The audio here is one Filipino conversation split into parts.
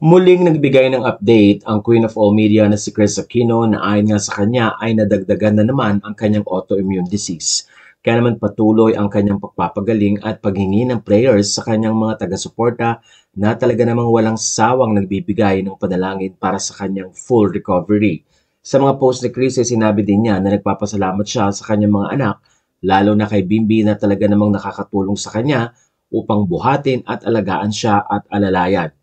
Muling nagbigay ng update ang Queen of All Media na si Kris Aquino na ayon nga sa kanya ay nadagdagan na naman ang kanyang autoimmune disease. Kaya naman patuloy ang kanyang pagpapagaling at paghingi ng prayers sa kanyang mga taga-suporta na talaga namang walang sawang nagbibigay ng panalangin para sa kanyang full recovery. Sa mga post ni Kris ay sinabi din niya na nagpapasalamat siya sa kanyang mga anak, lalo na kay Bimbi na talaga namang nakakatulong sa kanya upang buhatin at alagaan siya at alalayan.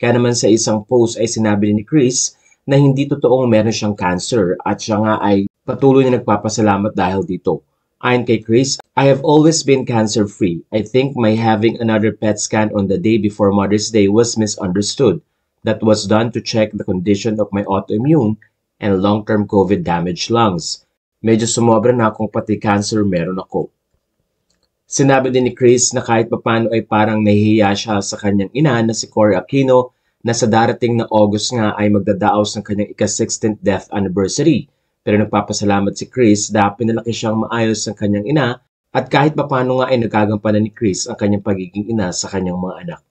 Kaya naman sa isang post ay sinabi ni Kris na hindi totoong meron siyang cancer at siya nga ay patuloy na nagpapasalamat dahil dito. Ayon kay Kris, I have always been cancer-free. I think my having another PET scan on the day before Mother's Day was misunderstood. That was done to check the condition of my autoimmune and long-term COVID damaged lungs. Medyo sumobra na kung pati cancer meron ako. Sinabi din ni Kris na kahit papano ay parang nahihiya siya sa kanyang ina na si Cory Aquino na sa darating na August nga ay magdadaos ng kanyang ika-16th death anniversary. Pero nagpapasalamat si Kris dahil pinalaki siyang maayos ng kanyang ina at kahit papano nga ay nagagampanan ni Kris ang kanyang pagiging ina sa kanyang mga anak.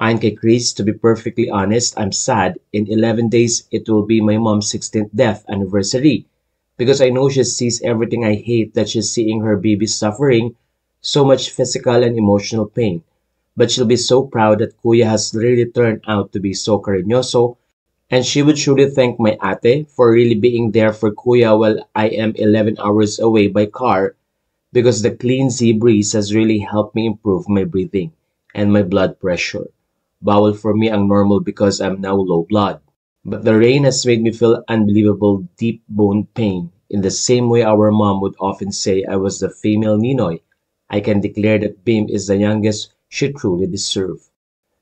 Ayon kay Kris, to be perfectly honest, I'm sad. In 11 days, it will be my mom's 16th death anniversary. Because I know she sees everything I hate that she's seeing her baby suffering so much physical and emotional pain. But she'll be so proud that Kuya has really turned out to be so cariñoso, and she would truly thank my ate for really being there for Kuya while I am 11 hours away by car, because the clean sea breeze has really helped me improve my breathing and my blood pressure. Bawal for me ang normal because I'm now low blood. But the rain has made me feel unbelievable deep bone pain. In the same way our mom would often say I was the female Ninoy, I can declare that Bim is the youngest she truly deserve.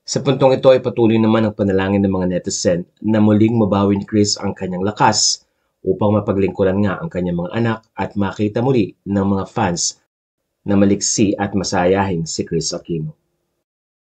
Sa puntong ito ay patuloy naman ang panalangin ng mga netizen na muling mabawi ni Kris ang kanyang lakas upang mapaglingkuran nga ang kanyang mga anak at makita muli ng mga fans na maliksi at masayahing si Kris Aquino.